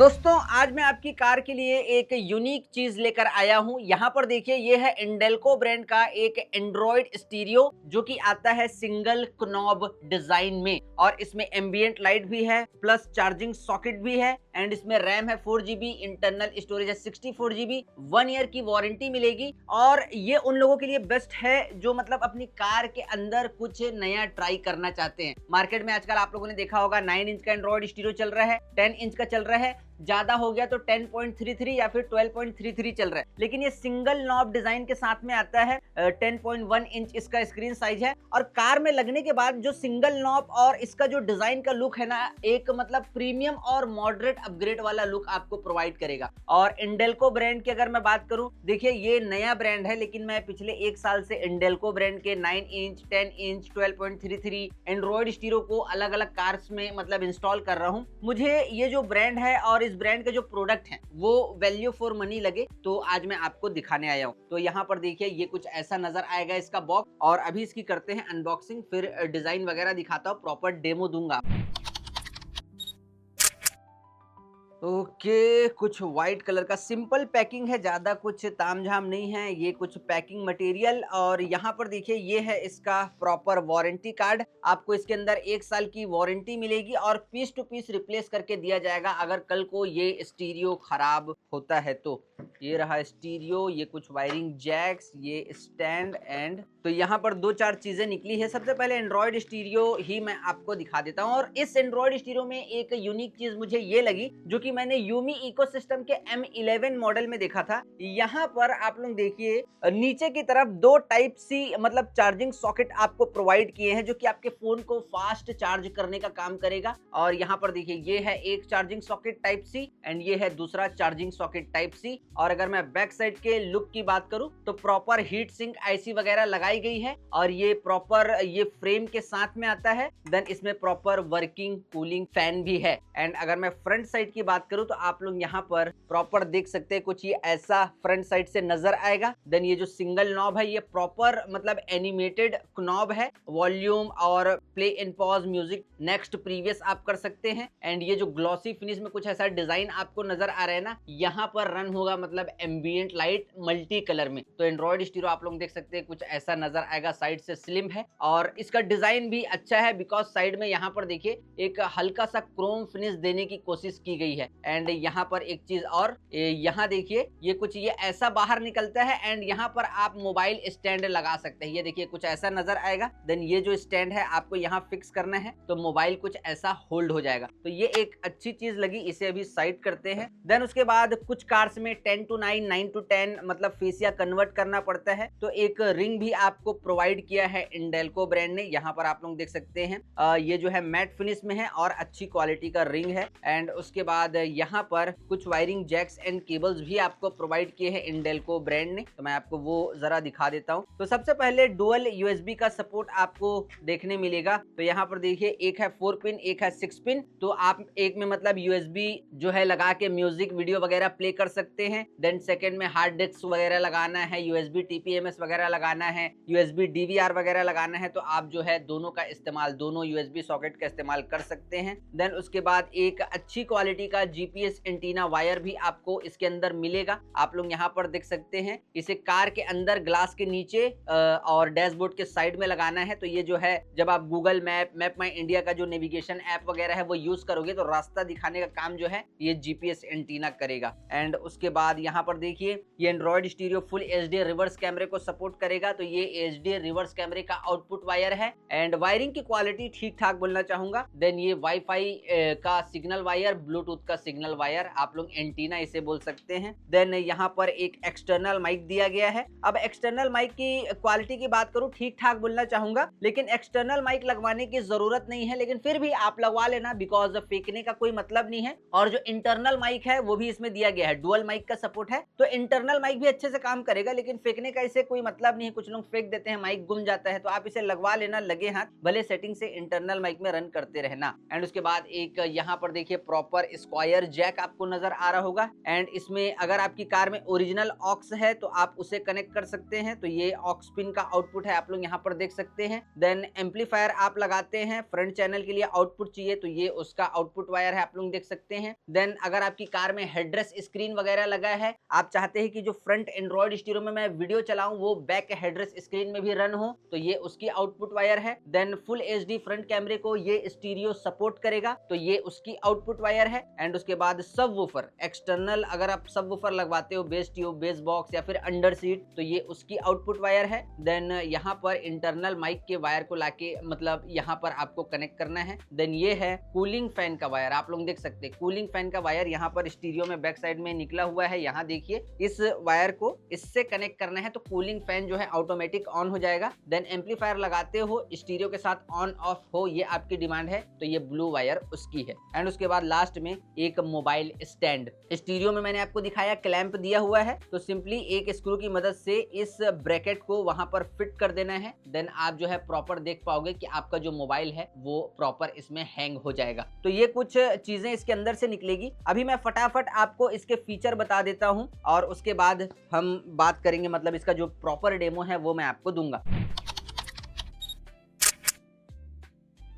दोस्तों आज मैं आपकी कार के लिए एक यूनिक चीज लेकर आया हूं। यहाँ पर देखिए ये है इंडेल्को ब्रांड का एक एंड्रॉइड स्टीरियो जो कि आता है सिंगल knb डिजाइन में और इसमें एम्बियंट लाइट भी है प्लस चार्जिंग सॉकेट भी है एंड इसमें रैम है 4 GB, इंटरनल स्टोरेज है 64 GB, 1 ईयर की वारंटी मिलेगी। और ये उन लोगों के लिए बेस्ट है जो मतलब अपनी कार के अंदर कुछ नया ट्राई करना चाहते हैं। मार्केट में आजकल आप लोगों ने देखा होगा 9 इंच का एंड्रॉइड स्टीरियो चल रहा है, 10 इंच का चल रहा है, ज्यादा हो गया तो 10.33 या फिर 12.33 चल रहा है। लेकिन ये सिंगल नॉब डिजाइन के साथ में आता है। 10.1 इंच इसका स्क्रीन साइज है और कार में लगने के बाद जो सिंगल नॉब और इसका जो डिजाइन का लुक है ना, एक मतलब प्रीमियम और मॉडरेट अपग्रेड वाला लुक आपको प्रोवाइड करेगा। और इंडेल्को ब्रांड की अगर मैं बात करूं, देखिए ये नया ब्रांड है लेकिन मैं पिछले 1 साल से इंडेल्को ब्रांड के 9 इंच, 10 इंच, 12.33 एंड्रॉइड स्टीरियो को अलग अलग कार्स में मतलब इंस्टॉल कर रहा हूं। मुझे ये जो ब्रांड है और इस ब्रांड के जो प्रोडक्ट हैं वो वैल्यू फॉर मनी लगे तो आज मैं आपको दिखाने आया हूं। तो यहाँ पर देखिए ये कुछ ऐसा नजर आएगा इसका बॉक्स और अभी इसकी करते हैं अनबॉक्सिंग, फिर डिजाइन वगैरह दिखाता हूं, प्रॉपर डेमो दूंगा। ओके, कुछ व्हाइट कलर का सिंपल पैकिंग है, ज्यादा कुछ तामझाम नहीं है। ये कुछ पैकिंग मटेरियल और यहाँ पर देखिए ये है इसका प्रॉपर वारंटी कार्ड। आपको इसके अंदर 1 साल की वारंटी मिलेगी और पीस टू पीस रिप्लेस करके दिया जाएगा अगर कल को ये स्टीरियो खराब होता है तो। ये रहा स्टीरियो, ये कुछ वायरिंग जैक्स, ये स्टैंड एंड तो यहाँ पर 2-4 चीजें निकली है। सबसे पहले एंड्रॉइड स्टीरियो ही मैं आपको दिखा देता हूँ और इस एंड्रॉइड स्टीरियो में एक यूनिक चीज मुझे ये लगी जो कि मैंने यूमी इकोसिस्टम के M11 मॉडल में देखा था। यहाँ पर आप लोग देखिए नीचे की तरफ 2 टाइप सी मतलब चार्जिंग सॉकेट आपको प्रोवाइड किए हैं जो कि आपके फोन को फास्ट चार्ज करने का काम करेगा। और यहाँ पर देखिए ये है एक charging socket type C and ये है दूसरा चार्जिंग सॉकेट टाइप सी। और अगर मैं बैक साइड के लुक की बात करूं तो प्रॉपर हीट सिंक आईसी वगैरह लगाई गई है और ये प्रॉपर ये फ्रेम के साथ में आता है। देन इसमें प्रॉपर वर्किंग कूलिंग फैन भी है। एंड अगर मैं फ्रंट साइड की बात करूं तो आप लोग यहाँ पर प्रॉपर देख सकते हैं कुछ ये ऐसा फ्रंट साइड से नजर आएगा। देन ये जो सिंगल नॉब है ये प्रॉपर मतलब एनिमेटेड नॉब है, वॉल्यूम और play and pause, music, next, previous आप कर सकते हैं। एंड ये जो ग्लॉसी फिनिश में कुछ ऐसा डिजाइन आपको नजर आ रहा है ना, यहाँ पर रन होगा मतलब एम्बियंट लाइट मल्टी कलर में। तो एंड्रॉइड स्टीरियो आप लोग देख सकते हैं कुछ ऐसा नजर आएगा। साइड से स्लिम है और इसका डिजाइन भी अच्छा है बिकॉज साइड में यहाँ पर देखिए एक हल्का सा क्रोम फिनिश देने की कोशिश की गई है। एंड यहाँ पर एक चीज और, यहाँ देखिए ये कुछ ये ऐसा बाहर निकलता है एंड यहाँ पर आप मोबाइल स्टैंड लगा सकते हैं। ये देखिए कुछ ऐसा नजर आएगा। देन ये जो स्टैंड है आपको यहाँ फिक्स करना है तो मोबाइल कुछ ऐसा होल्ड हो जाएगा। तो ये एक अच्छी चीज लगी, इसे अभी साइड करते हैं। देन उसके बाद कुछ कार्स में 10 to 9, 9 to 10 मतलब फेसिया कन्वर्ट करना पड़ता है तो एक रिंग भी आपको प्रोवाइड किया है इंडेल्को ब्रांड ने। यहाँ पर आप लोग देख सकते हैं ये जो है मैट फिनिश में है और अच्छी क्वालिटी का रिंग है। एंड उसके बाद यहाँ पर कुछ वायरिंग जैक्स एंड केबल्स भी आपको प्रोवाइड किए हैं इंडेल्को ब्रांड ने। तो मैं आपको वो जरा दिखा देता हूँ। तो सबसे पहले डुअल यूएसबी का सपोर्ट आपको देखने मिलेगा। तो यहाँ पर देखिए एक है 4 पिन, एक है 6 पिन। तो आप एक में मतलब यूएसबी जो है लगा के म्यूजिक वीडियो वगैरह प्ले कर सकते हैं। देन सेकंड में हार्ड डिस्क वगैरह लगाना है, यूएसबी टीपीएमएस वगैरह लगाना है, यूएसबी डीवीआर वगैरह लगाना है तो आप जो है दोनों का इस्तेमाल, दोनों यूएसबी सॉकेट का इस्तेमाल कर सकते हैं। देन उसके बाद एक अच्छी क्वालिटी का जीपीएस एंटीना वायर भी आपको इसके अंदर मिलेगा। आप लोग यहाँ पर देख सकते हैं इसे कार के अंदर ग्लास के नीचे और डैशबोर्ड के साइड में लगाना है। तो ये जो है जब आप गूगल मैप माई इंडिया का जो नेविगेशन ऐप वगैरह है वो यूज करोगे तो रास्ता दिखाने का काम जो है ये जीपीएस एंटीना करेगा। एंड उसके बाद यहाँ पर देखिए ये Android stereo full HD reverse कैमरे को सपोर्ट करेगा। तो ये एचडी रिवर्स कैमरे का आउटपुट वायर है एंड वायरिंग की क्वालिटी ठीक ठाक बोलना चाहूंगा। देन ये वाईफाई का सिग्नल वायर, ब्लूटूथ का सिग्नल वायर, आप लोग एंटीना इसे बोल सकते हैं। देन यहाँ पर एक एक्सटर्नल माइक दिया गया है। अब एक्सटर्नल माइक की क्वालिटी की बात करूं ठीक ठाक बोलना चाहूंगा, लेकिन एक्सटर्नल माइक लगवाने की जरूरत नहीं है, लेकिन फिर भी आप लगवा लेना बिकॉज फेंकने का कोई मतलब नहीं है। और जो इंटरनल माइक है वो भी इसमें दिया गया है, डुअल माइक का सपोर्ट है तो इंटरनल माइक भी अच्छे से काम करेगा, लेकिन फेंकने का इसे कोई मतलब नहीं है। कुछ लोग फेंक देते हैं, माइक गुम जाता है, तो आप इसे लगवा लेना लगे हाथ, भले सेटिंग से इंटरनल माइक में रन करते रहना। एंड उसके बाद एक यहाँ पर देखिए प्रॉपर वायर जैक आपको नजर आ रहा होगा। एंड इसमें अगर आपकी कार में ओरिजिनल ऑक्स है तो आप उसे कनेक्ट कर सकते हैं, तो ये ऑक्स पिन का आउटपुट है, आप लोग यहाँ पर देख सकते हैं। देन एम्पलीफायर आप लगाते हैं, फ्रंट चैनल के लिए आउटपुट चाहिए तो ये उसका आउटपुट वायर है, आप लोग देख सकते हैं। देन अगर आपकी कार में हेडरेस्ट स्क्रीन वगैरह लगा है, आप चाहते हैं कि जो फ्रंट एंड्रॉइड स्टीरियो में मैं वीडियो चलाऊं वो बैक हेडरेस्ट स्क्रीन में भी रन हो, तो ये उसकी आउटपुट वायर है। देन फुल एचडी फ्रंट कैमरे को ये स्टीरियो सपोर्ट करेगा, तो ये उसकी आउटपुट वायर है। एंड उसके बाद सब वूफर एक्सटर्नल, अगर आप सब वूफर लगवाते हो, बेस ट्यूब, बेस बॉक्स या फिर अंडर सीट, तो ये उसकी आउटपुट वायर है। देन यहाँ पर इंटरनल माइक के वायर को लाके मतलब यहाँ पर आपको कनेक्ट करना है। देन ये है कूलिंग फैन का वायर, आप लोग देख सकते हैं कूलिंग फैन का वायर यहाँ पर स्टीरियो में बैक साइड में निकला हुआ है। यहाँ देखिए इस वायर को इससे कनेक्ट करना है तो कूलिंग फैन जो है ऑटोमेटिक ऑन हो जाएगा। देन एम्पलीफायर लगाते हो, स्टीरियो के साथ ऑन ऑफ हो, ये आपकी डिमांड है, तो ये ब्लू वायर उसकी है। एंड उसके बाद लास्ट में एक मोबाइल स्टैंड, स्टीरियो में मैंने आपको दिखाया क्लैंप दिया हुआ है, तो सिंपली एक स्क्रू की मदद से इस ब्रैकेट को वहां पर फिट कर देना है। देन आप जो है प्रॉपर देख पाओगे कि आपका जो मोबाइल है वो प्रॉपर इसमें हैंग हो जाएगा। तो ये कुछ चीजें इसके अंदर से निकलेगी। अभी मैं फटाफट आपको इसके फीचर बता देता हूं और उसके बाद हम बात करेंगे, मतलब इसका जो प्रॉपर डेमो है वो मैं आपको दूंगा।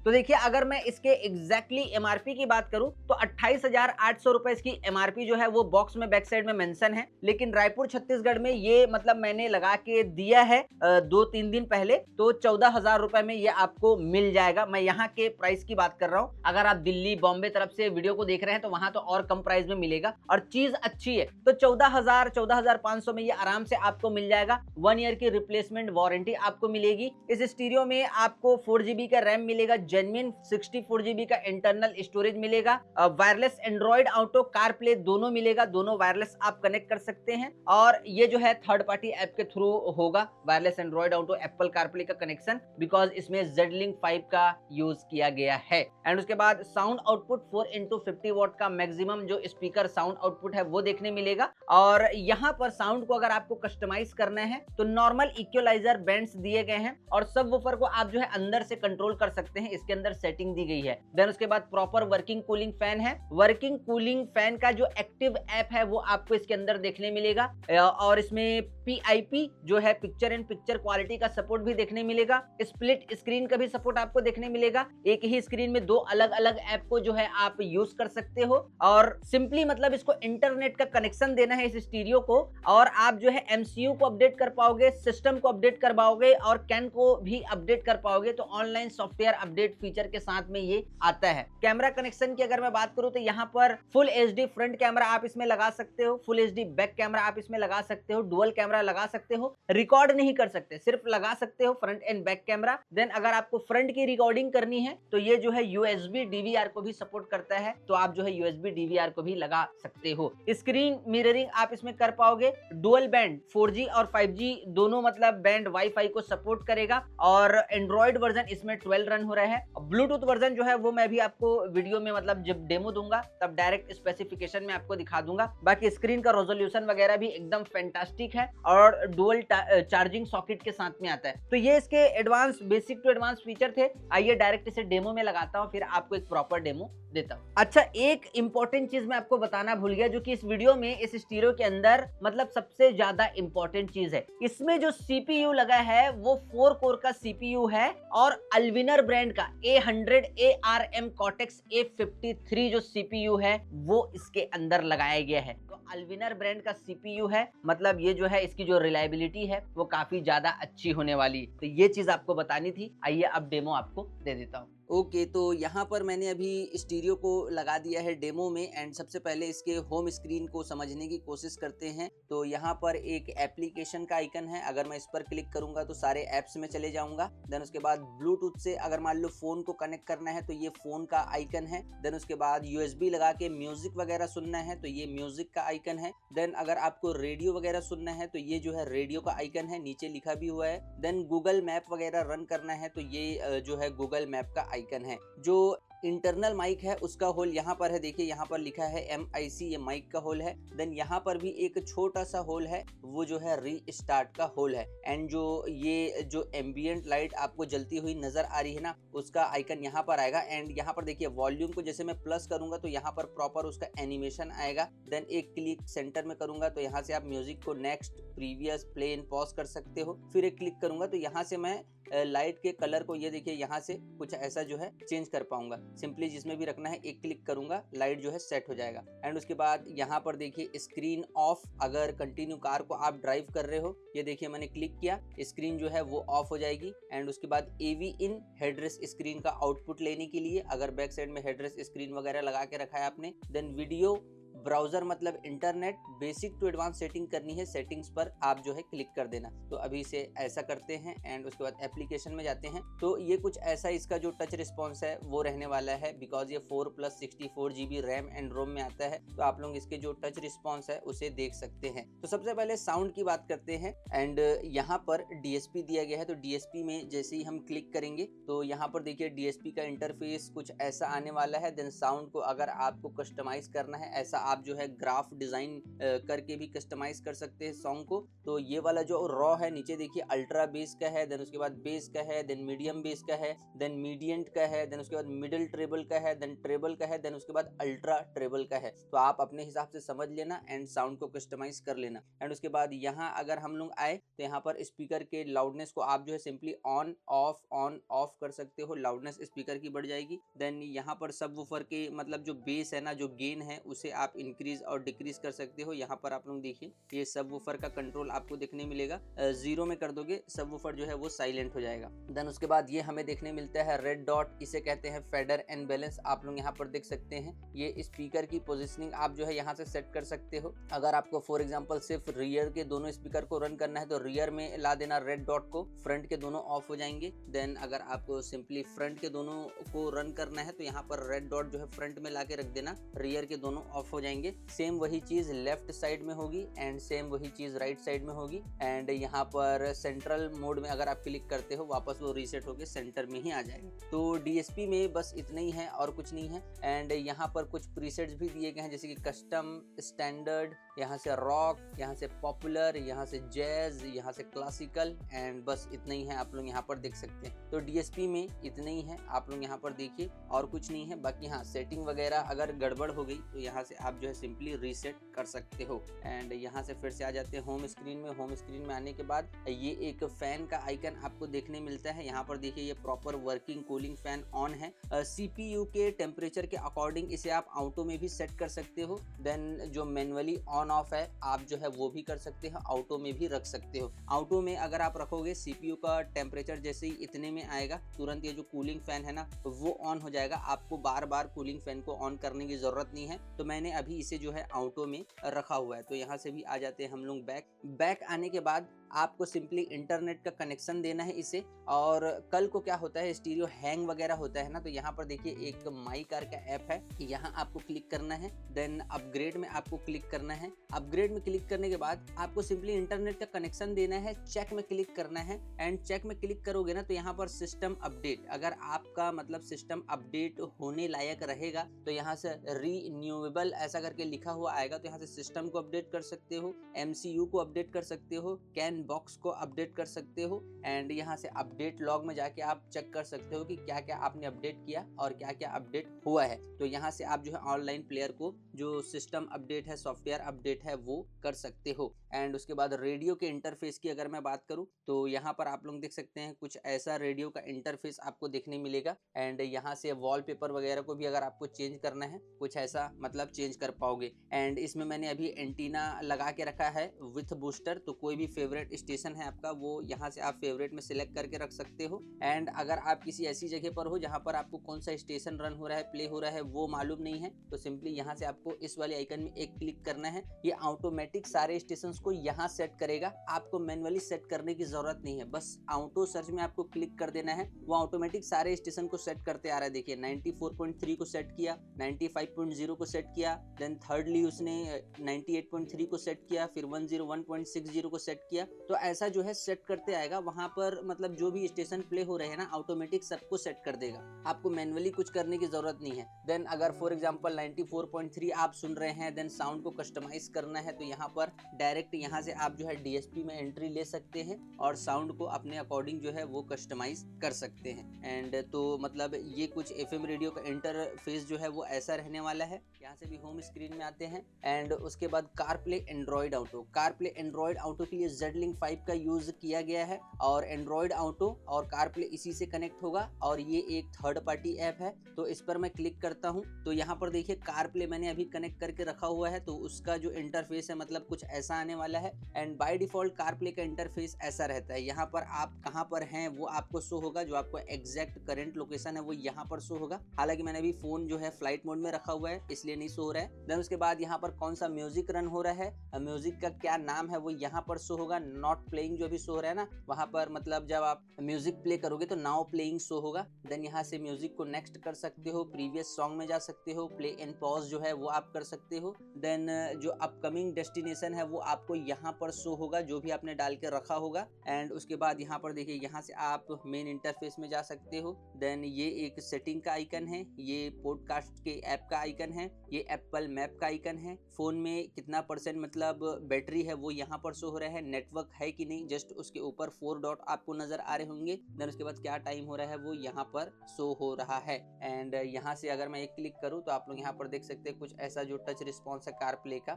तो देखिए अगर मैं इसके एग्जैक्टली एमआरपी की बात करूं तो 28,800 रुपए इसकी एमआरपी जो है वो बॉक्स में बैक साइड में मेंशन है। लेकिन रायपुर छत्तीसगढ़ में ये मतलब मैंने लगा के दिया है 2-3 दिन पहले, तो 14,000 रुपए में ये आपको मिल जाएगा। मैं यहाँ के प्राइस की बात कर रहा हूँ। अगर आप दिल्ली बॉम्बे तरफ से वीडियो को देख रहे हैं तो वहां तो और कम प्राइस में मिलेगा और चीज अच्छी है, तो 14,000 14,500 में ये आराम से आपको मिल जाएगा। 1 ईयर की रिप्लेसमेंट वारंटी आपको मिलेगी। इस स्टीरियो में आपको 4GB का रैम मिलेगा, जेन्युइन 64GB का इंटरनल स्टोरेज मिलेगा, wireless Android auto car play दोनों मिलेगा, दोनों वायरलेस आप कनेक्ट कर सकते हैं। और ये जो है थर्ड पार्टी ऐप के थ्रू होगा wireless Android auto Apple car play का कनेक्शन, बिकॉज इसमें Z-Link 5 का यूज किया गया है। एंड उसके बाद साउंड आउटपुट 4x50 वॉट का मैक्सिमम जो स्पीकर साउंड आउटपुट है वो देखने मिलेगा। और यहाँ पर साउंड को अगर आपको कस्टमाइज करना है तो नॉर्मल इक्वलाइजर बैंड्स दिए गए हैं और सब वूफर को आप जो है अंदर से कंट्रोल कर सकते हैं, इसके अंदर सेटिंग दी गई है। देन उसके बाद प्रॉपर वर्किंग कूलिंग फैन है। वर्किंग कूलिंग फैन का जो एक्टिव ऐप है वो आपको इसके अंदर देखने मिलेगा और इसमें PIP जो है पिक्चर इन पिक्चर क्वालिटी का सपोर्ट भी देखने मिलेगा। स्प्लिट स्क्रीन का भी सपोर्ट आपको देखने मिलेगा, एक ही स्क्रीन में 2 अलग अलग ऐप को जो है आप यूज कर सकते हो। और सिंपली मतलब इसको इंटरनेट का कनेक्शन देना है इस स्टीरियो को और आप जो है MCU को अपडेट कर पाओगे, सिस्टम को अपडेट कर पाओगे और कैन को भी अपडेट कर पाओगे। तो ऑनलाइन सॉफ्टवेयर अपडेट फीचर के साथ में ये आता है। कैमरा कनेक्शन की अगर मैं बात करूं तो यहाँ पर फुल HD फ्रंट कैमरा आप इसमें लगा सकते हो, फुल HD बैक कैमरा आप इसमें लगा सकते हो, डुअल कैमरा लगा सकते हो, रिकॉर्ड नहीं कर सकते, सिर्फ लगा सकते हो front and back camera. Then अगर आपको फ्रंट की रिकॉर्डिंग करनी है तो ये जो है USB DVR को भी सपोर्ट करता है, तो आप जो है USB DVR को भी लगा सकते हो। स्क्रीन मिररिंग आप इसमें कर पाओगे। डुअल बैंड 4G और 5G दोनों मतलब बैंड वाईफाई को सपोर्ट करेगा और एंड्रॉइड वर्जन इसमें 12 रन हो रहा है। ब्लूटूथ वर्जन जो है वो मैं भी आपको वीडियो में मतलब जब डेमो दूंगा तब डायरेक्ट स्पेसिफिकेशन में आपको दिखा दूंगा। बाकी स्क्रीन का रेजोल्यूशन वगैरह भी एकदम फैंटास्टिक है और डुअल चार्जिंग सॉकेट के साथ में आता है। तो ये इसके advance basic to advance feature थे। आइए डायरेक्ट इसे डेमो में लगाता हूँ, फिर आपको एक प्रॉपर डेमो देता हूँ। अच्छा, एक इंपॉर्टेंट चीज मैं आपको बताना भूल गया जो कि इस वीडियो में इस स्टीरियो के अंदर मतलब सबसे ज्यादा इंपॉर्टेंट चीज है। इसमें जो CPU लगा है वो 4 कोर का CPU है और अल्विनर ब्रांड का A100 ARM Cortex A53 जो CPU है वो इसके अंदर लगाया गया है। तो अल्विनर ब्रांड का CPU है, मतलब ये जो है इसकी जो रिलायबिलिटी है वो काफी ज्यादा अच्छी होने वाली। तो ये चीज आपको बतानी थी। आइए अब डेमो आपको दे देता हूँ। ओके, तो यहाँ पर मैंने अभी स्टीरियो को लगा दिया है डेमो में। एंड सबसे पहले इसके होम स्क्रीन को समझने की कोशिश करते हैं। तो यहाँ पर एक एप्लीकेशन का आइकन है, अगर मैं इस पर क्लिक करूंगा तो सारे ऐप्स में चले जाऊंगा। देन उसके बाद ब्लूटूथ से अगर मान लो फोन को कनेक्ट करना है तो ये फोन का आइकन है। देन उसके बाद USB लगा के म्यूजिक वगैरह सुनना है तो ये म्यूजिक का आइकन है। देन अगर आपको रेडियो वगैरह सुनना है तो ये जो है रेडियो का आइकन है, नीचे लिखा भी हुआ है। देन गूगल मैप वगैरह रन करना है तो ये जो है गूगल मैप का आइकन है। जो इंटरनल माइक है उसका होल यहाँ पर है, देखिए यहाँ पर लिखा है MIC, ये माइक का होल है। देन यहाँ पर भी एक छोटा सा होल है, वो जो है रीस्टार्ट का होल है। एंड जो एम्बियंट लाइट आपको जलती हुई नजर आ रही है ना, उसका आइकन यहाँ पर आएगा। एंड यहाँ पर देखिए वॉल्यूम को जैसे मैं प्लस करूंगा तो यहाँ पर प्रॉपर उसका एनिमेशन आएगा। देन एक क्लिक सेंटर में करूंगा तो यहाँ से आप म्यूजिक को next, previous, play and pause कर सकते हो। फिर एक क्लिक करूंगा तो यहाँ से मैं लाइट के कलर को, ये देखिए यहाँ से कुछ ऐसा जो है चेंज कर पाऊंगा। सिंपली जिसमें भी रखना है एक क्लिक करूंगा, लाइट जो है सेट हो जाएगा। एंड उसके बाद यहाँ पर देखिए स्क्रीन ऑफ, अगर कंटिन्यू कार को आप ड्राइव कर रहे हो, ये देखिए मैंने क्लिक किया, स्क्रीन जो है वो ऑफ हो जाएगी। एंड उसके बाद AV इन, हेडरेस्ट स्क्रीन का आउटपुट लेने के लिए, अगर बैक साइड में हेडरेस्ट स्क्रीन वगैरह लगा के रखा है आपने। देन वीडियो ब्राउजर मतलब internet, basic to advance setting करनी है, सेटिंग्स पर आप जो है क्लिक कर देना। तो अभी इसे ऐसा करते हैं एंड उसके बाद एप्लीकेशन में जाते हैं। तो ये कुछ ऐसा इसका जो टच रिस्पॉन्स है वो रहने वाला है, बिकॉज ये 4+64 GB रैम एंड रोम में आता है। तो आप लोग इसके जो टच रिस्पॉन्स है उसे देख सकते हैं। तो सबसे पहले साउंड की बात करते हैं। एंड यहाँ पर DSP दिया गया है, तो DSP में जैसे ही हम क्लिक करेंगे तो यहाँ पर देखिए DSP का इंटरफेस कुछ ऐसा आने वाला है। देन साउंड को अगर आपको कस्टमाइज करना है, ऐसा आप जो है ग्राफ डिजाइन करके भी कस्टमाइज कर सकते हैं सॉन्ग को। तो ये वाला जो रॉ है नीचे देखिए अल्ट्रा बेस का है, देन उसके बाद बेस का है, देन मीडियम बेस का है, देन मीडियंट का है, देन उसके बाद मिडिल ट्रेबल का है, देन ट्रेबल का है, देन उसके बाद अल्ट्रा ट्रेबल का है। तो आप अपने हिसाब से समझ लेना एंड साउंड को कस्टमाइज कर लेना। एंड उसके बाद यहाँ अगर हम लोग आए तो यहाँ पर स्पीकर के लाउडनेस को आप जो है सिंपली ऑन ऑफ कर सकते हो, लाउडनेस स्पीकर की बढ़ जाएगी। देन यहाँ पर सबवूफर के मतलब जो बेस है ना, जो गेन है, उसे आप इंक्रीज और डिक्रीज कर सकते हो। यहाँ पर आप लोग देखिए ये सबवूफर का कंट्रोल आपको देखने मिलेगा। 0 में कर दोगे सबवूफर जो है वो साइलेंट हो जाएगा। देन उसके बाद ये हमें देखने मिलता है रेड डॉट, इसे कहते हैं फेडर एंड बैलेंस। आप लोग यहाँ पर देख सकते हैं ये स्पीकर की पोजिशनिंग आप जो है यहाँ से सेट कर सकते हो। अगर आपको फॉर एग्जाम्पल सिर्फ रियर के दोनों स्पीकर को रन करना है तो रियर में ला देना रेड डॉट को, फ्रंट के दोनों ऑफ हो जाएंगे। देन अगर आपको सिंपली फ्रंट के दोनों को रन करना है तो यहाँ पर रेड डॉट जो है फ्रंट में ला के रख देना, रियर के दोनों ऑफ हो जाएंगे। सेम वही चीज लेफ्ट साइड में होगी एंड सेम वही चीज राइट साइड में होगी। एंड यहाँ पर सेंट्रल मोड में अगर आप क्लिक करते हो वापस वो रीसेट होके सेंटर में ही आ जाएगा। तो DSP में बस इतना ही है और कुछ नहीं है। एंड यहाँ पर कुछ प्रीसेट्स भी दिए गए हैं जैसे कि कस्टम, स्टैंडर्ड, यहाँ से रॉक, यहाँ से पॉपुलर, यहाँ से जैज, यहाँ से क्लासिकल, एंड बस इतना ही है। आप लोग यहाँ पर देख सकते हैं। तो DSP में इतना ही है, आप लोग यहाँ पर देखिए और कुछ नहीं है। बाकी हाँ सेटिंग वगैरह अगर गड़बड़ हो गई तो यहाँ से आप जो है सिंपली रीसेट कर सकते हो। एंड यहाँ से फिर से आ जाते हैं होम स्क्रीन में। होम स्क्रीन में आने के बाद ये एक फैन का आइकन आपको देखने मिलता है। यहाँ पर देखिए ये proper working cooling fan on है। CPU के टेम्परेचर के अकॉर्डिंग इसे आप ऑटो में भी सेट कर सकते हो। देन जो मैनुअली ऑन ऑफ है आप जो है वो भी कर सकते हो, ऑटो में भी रख सकते हो। ऑटो में अगर आप रखोगे CPU का टेम्परेचर जैसे ही इतने में आएगा तुरंत ये जो कूलिंग फैन है ना वो ऑन हो जाएगा। आपको बार बार कूलिंग फैन को ऑन करने की जरूरत नहीं है। तो मैंने अभी इसे जो है ऑटो में रखा हुआ है। तो यहाँ से भी आ जाते हैं हम लोग बैक आने के बाद आपको सिंपली इंटरनेट का कनेक्शन देना है इसे। और कल को क्या होता है स्टीरियो हैंग वगैरह होता है ना, तो यहाँ पर देखिए एक माई कार का ऐप है, यहाँ आपको क्लिक करना है। देन अपग्रेड में आपको क्लिक करना है। अपग्रेड में क्लिक करने के बाद आपको सिंपली इंटरनेट का कनेक्शन देना है, चेक में क्लिक करना है। एंड चेक में क्लिक करोगे ना तो यहाँ पर सिस्टम अपडेट, अगर आपका मतलब सिस्टम अपडेट होने लायक रहेगा तो यहाँ से रीन्यूएबल ऐसा करके लिखा हुआ आएगा। तो यहाँ से सिस्टम को अपडेट कर सकते हो, MCU को अपडेट कर सकते हो, कैन बॉक्स को अपडेट कर सकते हो। एंड यहाँ से अपडेट लॉग में जाके आप चेक कर सकते हो कि क्या क्या आपने अपडेट किया और क्या क्या अपडेट हुआ है। तो यहाँ से आप जो है ऑनलाइन प्लेयर को जो सिस्टम अपडेट है, सॉफ्टवेयर अपडेट है वो कर सकते हो। एंड उसके बाद रेडियो के इंटरफेस की अगर मैं बात करूं तो यहाँ पर आप लोग देख सकते हैं कुछ ऐसा रेडियो का इंटरफेस आपको देखने मिलेगा। एंड यहाँ से वॉलपेपर वगैरह को भी अगर आपको चेंज करना है कुछ ऐसा मतलब चेंज कर पाओगे। एंड इसमें मैंने अभी एंटीना लगा के रखा है विथ बूस्टर, तो कोई भी फेवरेट स्टेशन है आपका वो यहाँ से आप फेवरेट में सिलेक्ट करके रख सकते हो। एंड अगर आप किसी ऐसी जगह पर हो जहाँ पर आपको कौन सा स्टेशन रन हो रहा है, प्ले हो रहा है वो मालूम नहीं है, तो सिंपली यहाँ से आपको इस वाले आइकन में एक क्लिक करना है। ये ऑटोमेटिक सारे स्टेशन उसको यहाँ सेट करेगा। आपको मैन्युअली सेट करने की जरूरत नहीं है, बस ऑटो सर्च में आपको क्लिक कर देना है, वो ऑटोमेटिक सारे स्टेशन को सेट करते आ रहा है। देखिए 94.3 को सेट किया, 95.0 को सेट किया, देन थर्डली उसने 98.3 को सेट किया, फिर 101.60 को सेट किया। तो ऐसा जो है सेट करते आएगा, वहां पर मतलब जो भी स्टेशन प्ले हो रहे हैं ना, ऑटोमेटिक सबको सेट कर देगा, आपको मैन्युअली कुछ करने की जरूरत नहीं है। देन अगर फॉर एग्जांपल 94.3 आप सुन रहे हैं, देन साउंड को कस्टमाइज करना है तो यहाँ पर डायरेक्ट यहाँ से आप जो है डीएसपी में एंट्री ले सकते हैं और साउंड को अपने अकॉर्डिंग जो है वो कस्टमाइज कर सकते हैं। एंड तो मतलब ये कुछ एफएम रेडियो का इंटरफेस जो है वो ऐसा रहने वाला है। यहाँ से भी होम स्क्रीन में आते हैं एंड उसके बाद CarPlay Android auto. CarPlay Android auto के लिए जेडलिंक 5 का यूज किया गया है और एंड्रॉइड ऑटो और कारप्ले इसी से कनेक्ट होगा और ये एक थर्ड पार्टी ऐप है। तो इस पर मैं क्लिक करता हूँ तो यहाँ पर देखिए कारप्ले मैंने अभी कनेक्ट करके रखा हुआ है, तो उसका जो इंटरफेस है मतलब कुछ ऐसा आने वाला है। एंड बाय डिफॉल्ट कारप्ले का इंटरफेस ऐसा रहता है, यहाँ पर आप कहाँ पर हैं वो आपको शो होगा, जो आपको एग्जैक्ट करंट लोकेशन है वो यहाँ पर शो होगा। हालांकि मैंने अभी फोन जो है फ्लाइट मोड में रखा हुआ है इसलिए नहीं शो हो रहा है। देन उसके बाद यहाँ पर कौन सा म्यूजिक रन हो रहा है, म्यूजिक का क्या नाम है वो यहाँ पर शो होगा। नॉट प्लेइंग जो भी शो हो रहा है ना, वहां पर मतलब जब आप म्यूजिक प्ले करोगे तो नाउ प्लेइंग शो होगा। देन यहाँ से म्यूजिक को नेक्स्ट कर सकते हो, प्रीवियस सॉन्ग में जा सकते हो, प्ले एंड पॉज जो है वो आप कर सकते हो। देन जो अपकमिंग डेस्टिनेशन है वो आपको यहाँ पर शो होगा, जो भी आपने डाल के रखा होगा। एंड उसके बाद यहाँ पर देखिए यहाँ से आप मेन इंटरफेस में जा सकते हो। देन ये एक सेटिंग का आइकन है, ये पॉडकास्ट के ऐप का आइकन है, ये एप्पल मैप का आइकन है, फोन में कितना % मतलब बैटरी है वो यहाँ पर शो हो रहा है, नेटवर्क है कि नहीं जस्ट उसके ऊपर 4 डॉट आपको नजर आ रहे होंगे। देन उसके बाद क्या टाइम हो रहा है वो यहाँ पर शो हो रहा है। एंड यहाँ से अगर मैं एक क्लिक करूँ तो आप लोग यहाँ पर देख सकते हैं कुछ ऐसा जो टच रिस्पॉन्स है कारप्ले का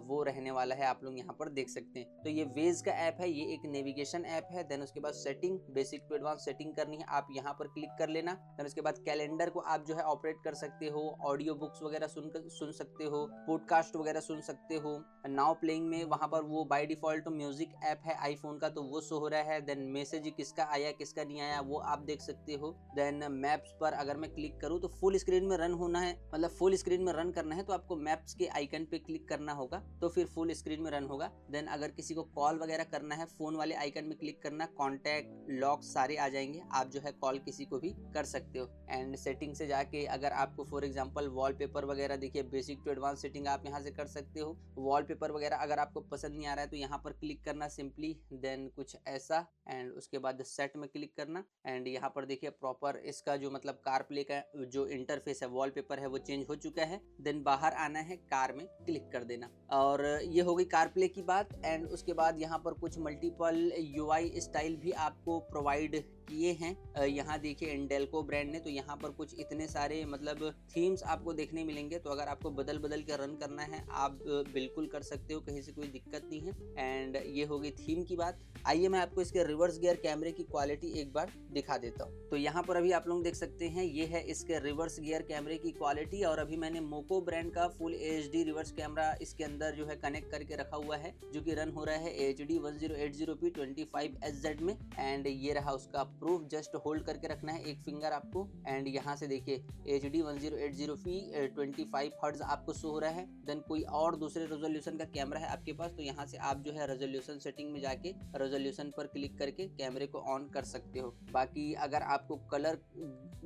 वो रहने वाला है, आप लोग यहाँ पर देख सकते हैं। तो ये वेज का ऐप है, ये एक नेविगेशन ऐप है। देन उसके बाद setting, basic to advance setting करनी है, आप यहाँ पर क्लिक कर लेना। देन उसके बाद कैलेंडर को आप जो है ऑपरेट कर सकते हो, ऑडियो बुक्स वगैरह सुन सकते हो, पॉडकास्ट वगैरह सुन सकते हो। नाउ प्लेइंग में वहां पर वो बाय डिफॉल्ट म्यूजिक ऐप है आईफोन का तो वो शो हो रहा है। देन मैसेज किसका आया किसका नहीं आया वो आप देख सकते हो। देन मैप्स पर अगर मैं क्लिक करूँ तो फुल स्क्रीन में रन होना है, मतलब फुल स्क्रीन में रन करना है तो आपको मैप्स के आइकन पे क्लिक करना होगा तो फिर फुल स्क्रीन में रन होगा। देन अगर किसी को कॉल वगैरह करना है फोन वाले आइकन में क्लिक करना, कॉन्टैक्ट लॉक सारे आ जाएंगे, आप जो है कॉल किसी को भी कर सकते हो। एंड सेटिंग से जाके अगर आपको फॉर एग्जांपल वॉलपेपर वगैरह, देखिए बेसिक टू एडवांस सेटिंग आप यहाँ से कर सकते हो। वॉलपेपर वगैरह अगर आपको पसंद नहीं आ रहा है तो यहाँ पर क्लिक करना सिंपली, देन कुछ ऐसा एंड उसके बाद सेट में क्लिक करना। एंड यहाँ पर देखिए प्रॉपर इसका जो मतलब कारप्ले का जो इंटरफेस है वॉलपेपर है वो चेंज हो चुका है। देन बाहर आना है, कार में क्लिक कर देना और ये हो गई कारप्ले की बात। एंड उसके बाद यहाँ पर कुछ मल्टीपल यूआई स्टाइल भी आपको प्रोवाइड किए हैं। यहाँ देखिए इंडेल्को ब्रांड ने, तो यहाँ पर कुछ इतने सारे मतलब थीम्स आपको देखने मिलेंगे। तो अगर आपको बदल बदल के रन करना है आप बिल्कुल कर सकते हो, कहीं से कोई दिक्कत नहीं है। एंड ये हो गई थीम की बात। आइए मैं आपको इसके रिवर्स गियर कैमरे की क्वालिटी एक बार दिखा देता हूँ। तो यहाँ पर अभी आप लोग देख सकते हैं ये है इसके रिवर्स गियर कैमरे की क्वालिटी। और अभी मैंने मोको ब्रांड का फुल HD रिवर्स कैमरा इसके अंदर जो है कनेक्ट करके रखा हुआ है, जो कि रन हो रहा है HD 1080p 25SZ में। एंड ये रहा उसका प्रूफ, जस्ट होल्ड करके रखना है एक फिंगर आपको। एंड यहाँ से देखिए HD 1080p 25 हर्ट्ज आपको शो हो रहा है। देन कोई और दूसरे रेजोल्यूशन का कैमरा है आपके पास तो यहाँ से आप जो है रेजोल्यूशन सेटिंग में जाके रेजोल्यूशन पर क्लिक करके कैमरे को ऑन कर सकते हो। बाकी अगर आपको कलर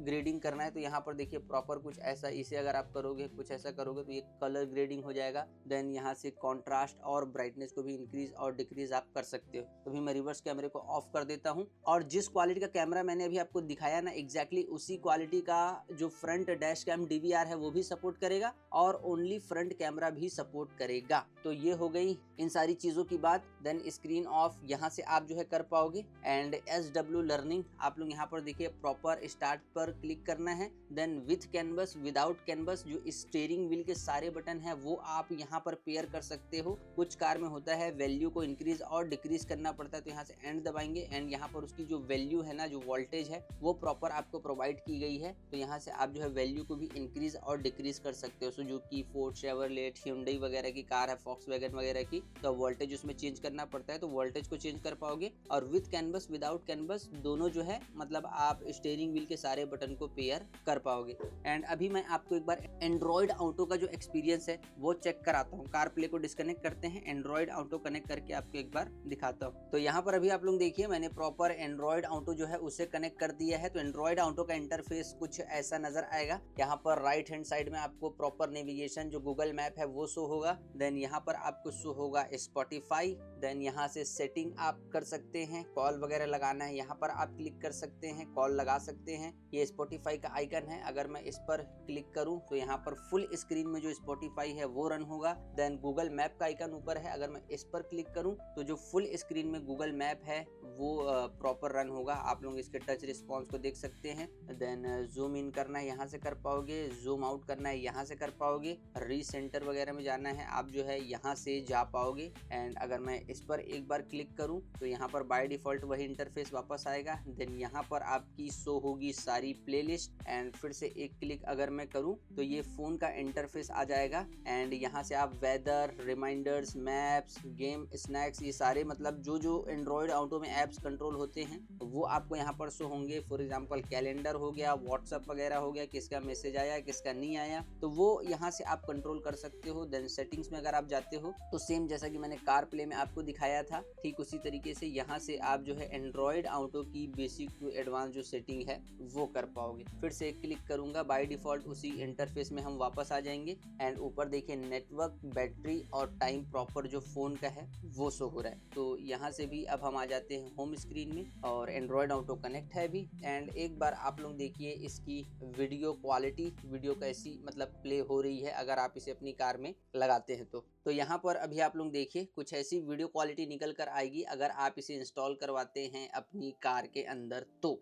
ग्रेडिंग करना है तो यहाँ पर देखिए प्रॉपर कुछ ऐसा, इसे अगर आप करोगे कुछ ऐसा करोगे तो ये कलर ग्रेडिंग हो जाएगा। देन यहाँ से कॉन्ट्रास्ट और ब्राइटनेस को भी इंक्रीज और डिक्रीज आप कर सकते हो। तो अभी मैं रिवर्स कैमरे को ऑफ कर देता हूँ और जिस क्वालिटी का कैमरा मैंने अभी आपको दिखाया ना एग्जैक्टली उसी क्वालिटी का जो फ्रंट डैश कैम DVR है वो भी सपोर्ट करेगा और ओनली फ्रंट कैमरा भी सपोर्ट करेगा। तो ये हो गई इन सारी चीजों की बात। देन स्क्रीन ऑफ यहाँ से आप जो है कर पाओगे। एंड SW लर्निंग आप लोग यहाँ पर देखिए प्रॉपर स्टार्ट पर क्लिक करना है। Then with canvas without canvas जो स्टीयरिंग व्हील के सारे बटन है वो आप यहाँ पर पेयर कर सकते हो। कुछ कार में होता है वैल्यू को इंक्रीज और डिक्रीज करना पड़ता है तो यहाँ से एंड दबाएंगे एंड यहाँ पर उसकी जो वैल्यू है ना, जो वोल्टेज है वो प्रॉपर आपको प्रोवाइड की गई है। तो यहाँ से आप जो है वैल्यू को भी इंक्रीज और डिक्रीज कर सकते हो। सुजुकी, फोर्ड, शेवरलेट, hyundai वगैरह की कार है, फॉक्सवैगन वगैरह की, तो वोल्टेज उसमें चेंज करना पड़ता है, तो वोल्टेज को चेंज कर पाओगे। और विद कैनवस, विदाउट कैनवस, दोनों जो है मतलब आप स्टीयरिंग व्हील के सारे बटन को पेयर कर पाओगे। एंड अभी मैं आपको एक बार एंड्रॉइड ऑटो का जो एक्सपीरियंस है वो चेक कराता हूँ। कार प्ले को डिस्कनेक्ट करते हैं, एंड्रॉइड ऑटो कनेक्ट करके आपको एक बार दिखाता हूँ। तो यहाँ पर अभी आप लोग देखिए मैंने प्रॉपर एंड्रॉइड ऑटो जो है उसे कनेक्ट कर दिया है। तो एंड्रॉइड ऑटो का इंटरफेस कुछ ऐसा नजर आएगा। यहाँ पर राइट हैंड साइड में आपको प्रॉपर नेविगेशन जो गूगल मैप है वो शो होगा। देन यहाँ पर आपको शो होगा स्पॉटिफाई। देन यहाँ से सेटिंग आप कर सकते हैं, कॉल वगैरह लगाना है यहाँ पर आप क्लिक कर सकते हैं, कॉल लगा सकते हैं। ये स्पॉटिफाई का आइकन है, अगर मैं इस पर क्लिक करूं तो यहाँ पर फुल स्क्रीन में जो स्पॉटिफाई है वो रन होगा। देन गूगल मैप का आइकन ऊपर है, अगर मैं इस पर क्लिक करूं तो जो फुल स्क्रीन में गूगल मैप है वो प्रॉपर रन होगा। आप लोग इसके टच रिस्पॉन्स को देख सकते हैं। देन जूम इन करना है यहाँ से कर पाओगे, जूम आउट करना है यहाँ से कर पाओगे, रीसेंटर वगैरह में जाना है आप जो है यहाँ से जा पाओगे। एंड अगर मैं इस पर एक बार क्लिक करूं तो यहाँ पर बाय डिफॉल्ट वही इंटरफेस वापस आएगा। देन यहाँ पर आपकी शो होगी सारी प्लेलिस्ट। एंड फिर से एक क्लिक अगर मैं करूं तो ये फोन का इंटरफेस आ जाएगा। एंड यहाँ से आप weather, reminders, maps, game, snacks, ये सारे मतलब जो जो एंड्रॉइड ऑटो में ऐप्स कंट्रोल होते हैं वो आपको यहाँ पर शो होंगे। फॉर एग्जांपल कैलेंडर हो गया, व्हाट्सएप वगैरह हो गया, किसका मैसेज आया किसका नहीं आया, तो वो यहाँ से आप कंट्रोल कर सकते हो। देन सेटिंग्स में अगर आप जाते हो तो सेम जैसा कि मैंने कार प्ले में आपको दिखाया था ठीक उसी तरीके से यहाँ से आप जो है एंड्रॉइड ऑटो की बेसिक टू एडवांस जो सेटिंग है वो कर पाओगे। फिर से क्लिक करूंगा, बाय डिफॉल्ट उसी इंटरफेस में हम वापस आ जाएंगे। एंड ऊपर देखिए नेटवर्क, बैटरी और टाइम प्रॉपर जो फोन का है वो शो हो रहा है। तो यहाँ से भी अब हम आ जाते हैं होम स्क्रीन में और एंड्रॉइड ऑटो कनेक्ट है भी। एंड एक बार आप लोग देखिए इसकी वीडियो क्वालिटी, वीडियो कैसी मतलब प्ले हो रही है अगर आप इसे अपनी कार में लगाते हैं तो यहाँ पर अभी आप लोग देखिए कुछ ऐसी वीडियो क्वालिटी निकल कर आएगी अगर आप इसे इंस्टॉल करवाते हैं अपनी कार के अंदर तो।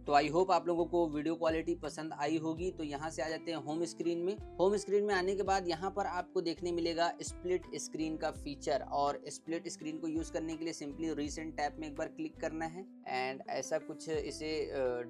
तो आई होप आप लोगों को वीडियो क्वालिटी पसंद आई होगी। तो यहाँ से आ जाते हैं होम स्क्रीन में। होम स्क्रीन में आने के बाद यहाँ पर आपको देखने मिलेगा स्प्लिट स्क्रीन का फीचर। और स्प्लिट स्क्रीन को यूज करने के लिए सिंपली रीसेंट टैब में एक बार क्लिक करना है। एंड ऐसा कुछ इसे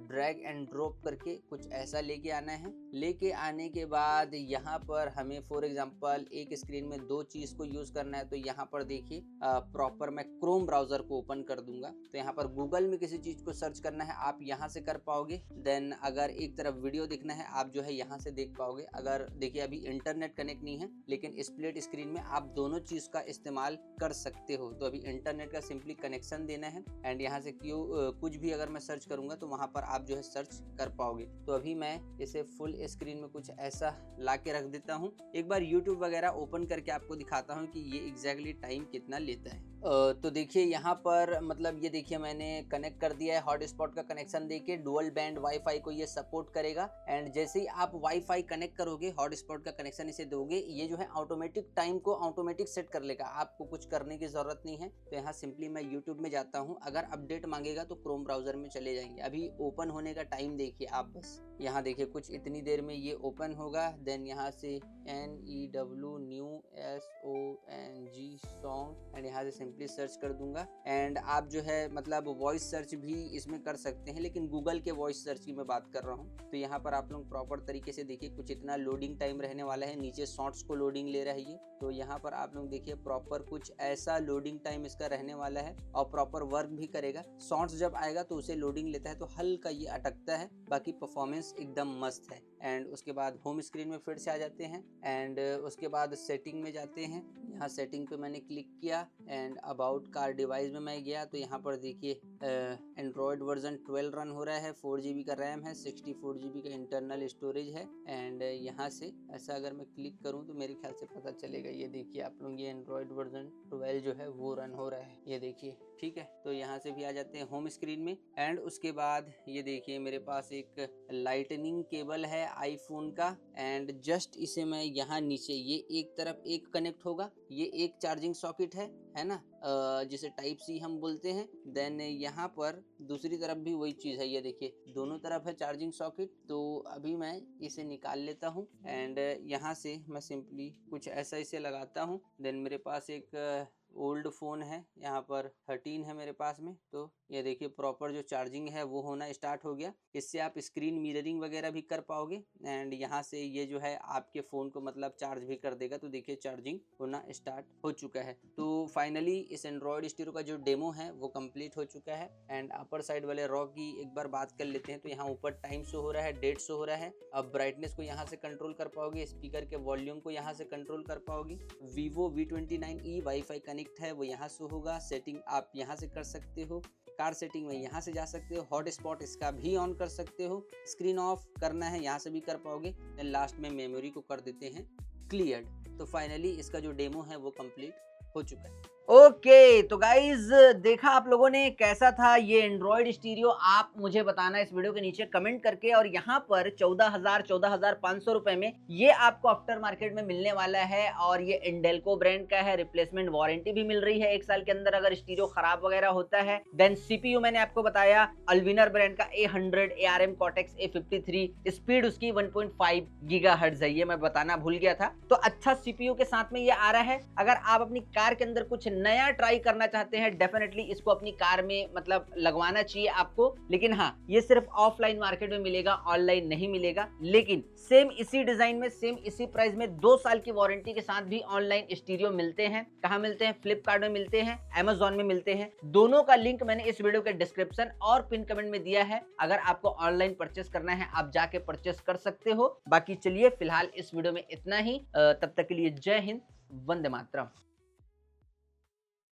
ड्रैग एंड ड्रॉप करके कुछ ऐसा लेके आना है। लेके आने के बाद यहाँ पर हमें फॉर एग्जांपल एक स्क्रीन में दो चीज को यूज करना है। तो यहाँ पर देखिए प्रॉपर मैं क्रोम ब्राउजर को ओपन कर दूंगा। तो यहाँ पर गूगल में किसी चीज को सर्च करना है आप यहाँ से कर पाओगे। देन अगर एक तरफ वीडियो देखना है आप जो है यहाँ से देख पाओगे। अगर देखिए अभी इंटरनेट कनेक्ट नहीं है लेकिन स्प्लिट स्क्रीन में आप दोनों चीज का इस्तेमाल कर सकते हो। तो अभी इंटरनेट का सिंपली कनेक्शन देना है। एंड यहाँ से कुछ भी अगर मैं सर्च करूंगा तो वहां पर आप जो है सर्च कर पाओगे। तो अभी मैं इसे फुल स्क्रीन में कुछ ऐसा ला के रख देता हूँ। एक बार यूट्यूब वगैरह ओपन करके आपको दिखाता हूँ कि ये एग्जैक्टली टाइम कितना लेता है। तो देखिए यहाँ पर मतलब ये देखिए मैंने कनेक्ट कर दिया है। हॉटस्पॉट का कनेक्शन देके डुअल बैंड वाईफाई को ये सपोर्ट करेगा। एंड जैसे ही आप वाईफाई कनेक्ट करोगे, हॉटस्पॉट का कनेक्शन इसे दोगे, ये जो है ऑटोमेटिक टाइम को ऑटोमेटिक सेट कर लेगा, आपको कुछ करने की जरूरत नहीं है। तो यहाँ सिंपली मैं यूट्यूब में जाता हूँ। अगर अपडेट मांगेगा तो क्रोम ब्राउजर में चले जाएंगे। अभी ओपन होने का टाइम देखिए आप, बस यहाँ देखिए कुछ इतनी देर में ये ओपन होगा। देन यहाँ से NEW new SONG song and यहाँ से सिंपली सर्च कर दूंगा। एंड आप जो है मतलब वॉइस सर्च भी इसमें कर सकते हैं, लेकिन गूगल के वॉइस सर्च की मैं बात कर रहा हूँ। तो यहाँ पर आप लोग प्रॉपर तरीके से देखिए कुछ इतना लोडिंग टाइम रहने वाला है। नीचे शॉर्ट्स को लोडिंग ले रहा है ये। तो यहाँ पर आप लोग देखिए प्रॉपर कुछ ऐसा लोडिंग टाइम इसका रहने वाला है और प्रॉपर वर्क भी करेगा। शॉर्ट्स जब आएगा तो उसे लोडिंग लेता है तो हल्का ये अटकता है, बाकी परफॉर्मेंस एकदम मस्त है। एंड उसके बाद होम स्क्रीन में फिर से आ जाते हैं। एंड उसके बाद सेटिंग में जाते हैं। यहाँ सेटिंग पे मैंने क्लिक किया एंड अबाउट कार डिवाइस में मैं गया। तो यहाँ पर देखिए एंड्रॉयड वर्जन 12 रन हो रहा रहा है, 4 GB का रैम है, 64 GB का इंटरनल स्टोरेज है। एंड यहाँ से ऐसा अगर मैं क्लिक करूँ तो मेरे ख्याल से पता चलेगा। ये देखिए आप लोग, ये एंड्रॉयड वर्जन 12 जो है वो रन हो रहा है, ये देखिए। ठीक है, तो यहाँ से भी आ जाते हैं होम स्क्रीन में। एंड उसके बाद ये देखिए मेरे पास एक लाइटनिंग केबल है आईफोन का। एंड जस्ट इसे मैं यहाँ नीचे, ये एक तरफ एक कनेक्ट होगा, ये एक चार्जिंग सॉकेट है ना, जिसे टाइप सी हम बोलते हैं। देन यहाँ पर दूसरी तरफ भी वही चीज़ है, ये देखिए दोनों तरफ है चार्जिंग सॉकेट। तो अभी मैं इसे निकाल लेता हूँ एंड यहाँ से मैं सिंपली कुछ ऐसा इसे लगाता हूँ। देन मेरे पास एक ओल्ड फ़ोन है, यहाँ पर 13 है मेरे पास में। तो ये देखिए प्रॉपर जो चार्जिंग है वो होना स्टार्ट हो गया। इससे आप स्क्रीन मिररिंग वगैरह भी कर पाओगे। एंड यहाँ से ये जो है आपके फ़ोन को मतलब चार्ज भी कर देगा। तो देखिए चार्जिंग होना स्टार्ट हो चुका है। तो फाइनली इस एंड्रॉयड स्टीरियो का जो डेमो है वो कंप्लीट हो चुका है। एंड अपर साइड वाले रॉ की एक बार बात कर लेते हैं। तो यहाँ ऊपर टाइम शो हो रहा है, डेट शो हो रहा है। अब ब्राइटनेस को यहाँ से कंट्रोल कर पाओगे, स्पीकर के वॉल्यूम को यहाँ से कंट्रोल कर पाओगे। Vivo V29e वाईफाई कनेक्ट है वो यहाँ शो होगा। सेटिंग आप यहाँ से कर सकते हो, कार सेटिंग में यहाँ से जा सकते हो, हॉटस्पॉट इसका भी ऑन कर सकते हो। स्क्रीन ऑफ करना है यहाँ से भी कर पाओगे। देन लास्ट में मेमोरी को कर देते हैं क्लियर्ड। तो फाइनली इसका जो डेमो है वो कंप्लीट हो चुका है। ओके तो गाइज देखा आप लोगों ने कैसा था ये एंड्रॉयड स्टीरियो, आप मुझे बताना इस वीडियो के नीचे कमेंट करके। और यहाँ पर 14,500 रुपए में ये आपको आफ्टर मार्केट में मिलने वाला है। और ये इंडेल्को ब्रांड का है, रिप्लेसमेंट वारंटी भी मिल रही है 1 साल के अंदर अगर स्टीरियो खराब वगैरह होता है। देन सीपीयू मैंने आपको बताया अल्विनर ब्रांड का A100 ARM Cortex A53, speed उसकी 1.5 गीगाहर्ट्ज है, ये मैं बताना भूल गया था। तो अच्छा सीपीयू के साथ में ये आ रहा है। अगर आप अपनी कार के अंदर कुछ नया ट्राई करना चाहते हैं, डेफिनेटली इसको अपनी कार में मतलब लगवाना चाहिए आपको। लेकिन हाँ, ये सिर्फ ऑफलाइन मार्केट में मिलेगा, ऑनलाइन नहीं मिलेगा। लेकिन सेम इसी डिजाइन में, सेम इसी प्राइस में 2 साल की वारंटी के साथ भी ऑनलाइन स्टीरियो मिलते हैं। कहाँ मिलते हैं? फ्लिपकार्ट में मिलते हैं, अमेजॉन में मिलते हैं। दोनों का लिंक मैंने इस वीडियो के डिस्क्रिप्शन और पिन कमेंट में दिया है। अगर आपको ऑनलाइन परचेस करना है आप जाके परचेस कर सकते हो। बाकी चलिए फिलहाल इस वीडियो में इतना ही। तब तक के लिए जय हिंद, वंदे मातरम।